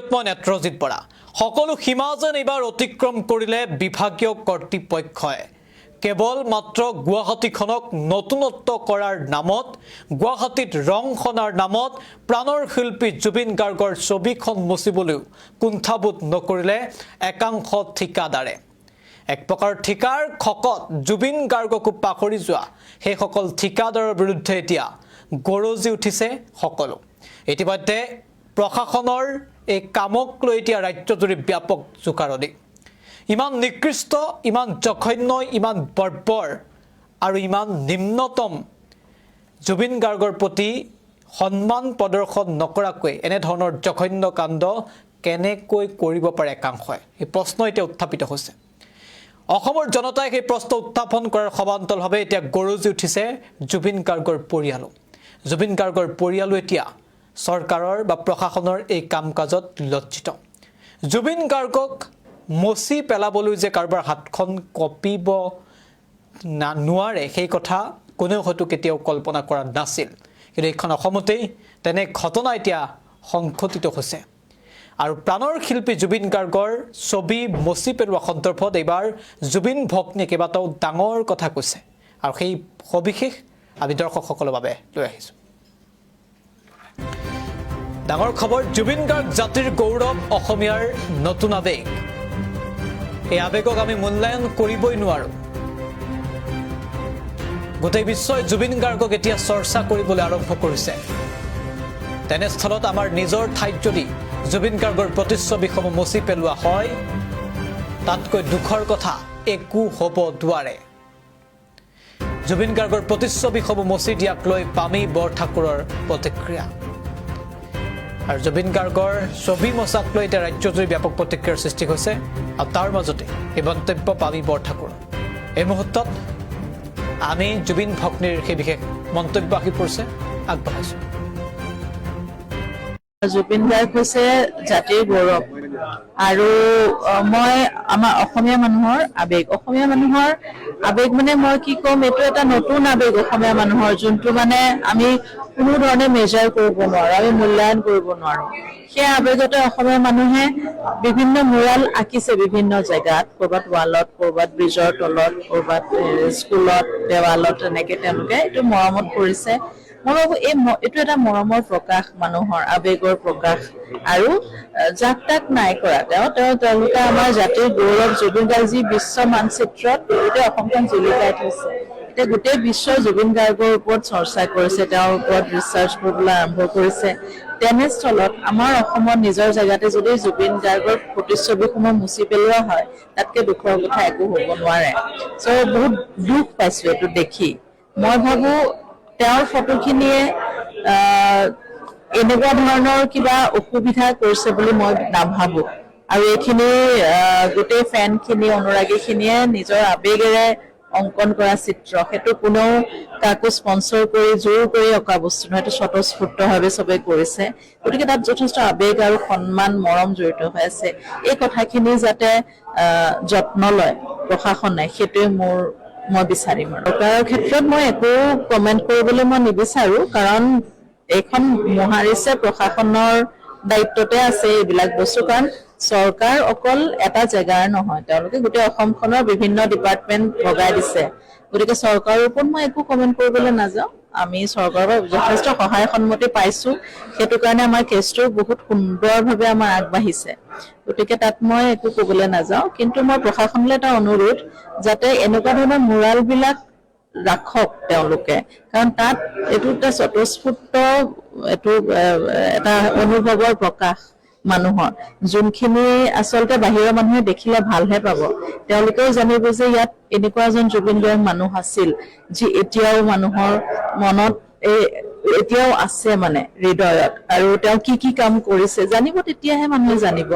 ষ্টুডিঅ'ত মই নেত্ৰজিৎ বৰা সকলো সীমা যেন এইবাৰ অতিক্ৰম কৰিলে বিভাগীয় কৰ্তৃপক্ষই কেৱল মাত্ৰ গুৱাহাটীখনক নতুনত্ব কৰাৰ নামত গুৱাহাটীত ৰং খনাৰ নামত প্ৰাণৰ শিল্পী জুবিন গাৰ্গৰ ছবিখন মুচিবলৈ কুণ্ঠাবোধ নকৰিলে একাংশ ঠিকাদাৰে এক প্ৰকাৰ ঠিকাৰ খকত জুবিন গাৰ্গকো পাখৰি যোৱা সেই সকল ঠিকাদাৰৰ বিৰুদ্ধে এতিয়া গৰজি উঠিছে সকলো ইতিমধ্যে প্ৰশাসনৰ এই কামক লৈ এতিয়া ৰাজ্যজুৰি ব্যাপক জোকাৰণি ইমান নিকৃষ্ট ইমান জঘন্য ইমান বৰ্বৰ আৰু ইমান নিম্নতম জুবিন গাৰ্গৰ প্ৰতি সন্মান প্ৰদৰ্শন নকৰাকৈ এনে ধৰণৰ জঘন্য কাণ্ড কেনেকৈ কৰিব পাৰে একাংশই এই প্ৰশ্ন এতিয়া উত্থাপিত হৈছে অসমৰ জনতাই সেই প্ৰশ্ন উত্থাপন কৰাৰ সমান্তৰালভাৱে এতিয়া গৰজি উঠিছে জুবিন গাৰ্গৰ পৰিয়ালো জুবিন গাৰ্গৰ পৰিয়ালো এতিয়া চৰকাৰৰ বা প্ৰশাসনৰ এই কামকাজত লজ্জিত জুবিন গাৰ্গক মচি পেলাবলৈ যে কাৰোবাৰ হাতখন কপিব নোৱাৰে সেই কথা কোনেও হয়তো কেতিয়াও কল্পনা কৰা নাছিল কিন্তু এইখন অসমতেই তেনে ঘটনা এতিয়া সংঘটিত হৈছে আৰু প্ৰাণৰ শিল্পী জুবিন গাৰ্গৰ ছবি মচি পেলোৱা সন্দৰ্ভত এইবাৰ জুবিন ভগ্নীয়ে কেইবাটাও ডাঙৰ কথা কৈছে আৰু সেই সবিশেষ আমি দৰ্শকসকলৰ বাবে লৈ আহিছোঁ ডাঙৰ খবৰ জুবিন গাৰ্গ জাতিৰ গৌৰৱ অসমীয়াৰ নতুন আবেগ এই আবেগক আমি মূল্যায়ন কৰিবই নোৱাৰোঁ গোটেই বিশ্বই জুবিন গাৰ্গক এতিয়া চৰ্চা কৰিবলৈ আৰম্ভ কৰিছে তেনেস্থলত আমাৰ নিজৰ ঠাইত যদি জুবিন গাৰ্গৰ প্ৰতিচ্ছবিসমূহ মচি পেলোৱা হয় তাতকৈ দুখৰ কথা একো হ'ব নোৱাৰে জুবিন গাৰ্গৰ প্ৰতিচ্ছবিসমূহ মচি দিয়াক লৈ পামী বৰঠাকুৰৰ প্ৰতিক্ৰিয়া আৰু জুবিন গাৰ্গৰ ছবি মচাক লৈ এতিয়া ৰাজ্যজুৰি ব্যাপক প্ৰতিক্ৰিয়াৰ সৃষ্টি হৈছে আৰু তাৰ মাজতে এই মন্তব্য পামী বৰঠাকুৰ এই মুহূৰ্তত আমি জুবিন ভগ্নীৰ সেই বিশেষ মন্তব্য আহি পৰিছে আগবঢ়াইছোঁ জুবিন গাৰ্গ হৈছে জাতিৰ গৌৰৱ আৰু মই আমাৰ অসমীয়া মানুহৰ আবেগ মানে মই কি ক'ম এইটো এটা নতুন আবেগ অসমীয়া মানুহৰ যোনটো মানে আমি কোনো ধৰণে মেজাৰ কৰিব নোৱাৰো আমি মূল্যায়ন কৰিব নোৱাৰো সেই আবেগতে অসমীয়া মানুহে বিভিন্ন মুৰাল আঁকিছে বিভিন্ন জেগাত কৰবাত ৱালত কৰবাত ব্ৰিজৰ তলত কৰবাত স্কুলত দেৱালত এনেকে তেওঁলোকে এইটো মৰমত কৰিছে মই ভাবো এইটো এটা মৰমৰ প্ৰকাশ মানুহৰ আবেগৰ প্ৰকাশ আৰু যাক তাক নাই কৰা তেওঁলোকে আমাৰ জাতিৰ গৌৰৱ জুবিন গাৰ্গ যি বিশ্ব মানচিত্ৰত গোটেই অসমখন জিলিকাই থৈছে এতিয়া গোটেই বিশ্বই জুবিন গাৰ্গৰ ওপৰত চৰ্চা কৰিছে তেওঁৰ ওপৰত ৰিচাৰ্চ কৰিবলৈ আৰম্ভ কৰিছে তেনেস্থলত আমাৰ অসমত নিজৰ জেগাতে যদি জুবিন গাৰ্গৰ প্ৰতিচ্ছবিসমূহ মুচি পেলোৱা হয় তাতকৈ দুখৰ কথা একো হ'ব নোৱাৰে চ' বহুত দুখ পাইছোঁ এইটো দেখি মই ভাবো তেওঁৰ ফটোখিনিয়ে এনেকুৱা ধৰণৰ কিবা অসুবিধা কৰিছে বুলি মই নাভাবো আৰু এইখিনি গোটেই ফেনখিনি অনুৰাগীখিনিয়ে নিজৰ আবেগেৰে অংকন কৰা চিত্ৰ সেইটো কোনেও কাকো স্পন্সৰ কৰি জোৰ কৰি অঁকা বস্তু নহয় সেইটো স্বতঃস্ফূৰ্তভাৱে চবে কৰিছে গতিকে তাত যথেষ্ট আবেগ আৰু সন্মান মৰম জড়িত হৈ আছে এই কথাখিনি যাতে যত্ন লয় প্ৰশাসনে সেইটোৱে মই বিচাৰিম আৰু চৰকাৰৰ ক্ষেত্ৰত মই একো কমেণ্ট কৰিবলৈ মই নিবিচাৰো কাৰণ এইখন মোহাৰিছে প্ৰশাসনৰ দায়িত্বতে আছে এইবিলাক বস্তু কাৰণ চৰকাৰ অকল এটা জেগাৰ নহয় তেওঁলোকে গোটেই অসমখনৰ বিভিন্ন ডিপাৰ্টমেণ্ট ভগাই দিছে গতিকে চৰকাৰৰ ওপৰত মই একো কমেণ্ট কৰিবলৈ নাযাওঁ আমি চৰকাৰৰ যথেষ্ট সহায় সন্মতি পাইছোঁ সেইটো কাৰণে আমাৰ কেছটো বহুত সুন্দৰভাৱে আমাৰ আগবাঢ়িছে গতিকে তাত মই একো ক'বলৈ নাযাওঁ কিন্তু মই প্ৰশাসনলৈ এটা অনুৰোধ যাতে এনেকুৱা ধৰণৰ মুৰালবিলাক ৰাখক তেওঁলোকে কাৰণ তাত এইটো এটা স্বতঃস্ফূৰ্ত এইটো এটা অনুভৱৰ প্ৰকাশ মানুহৰ যোনখিনি আচলতে বাহিৰৰ মানুহে দেখিলে ভালহে পাব তেওঁলোকেও জানিব যে ইয়াত এনেকুৱা এজন জুবিন গাৰ্গ মানুহ আছিল যি এতিয়াও মানুহৰ মনত এতিয়াও আছে মানে হৃদয়ত আৰু তেওঁ কি কাম কৰিছে জানিব তেতিয়াহে মানুহে জানিব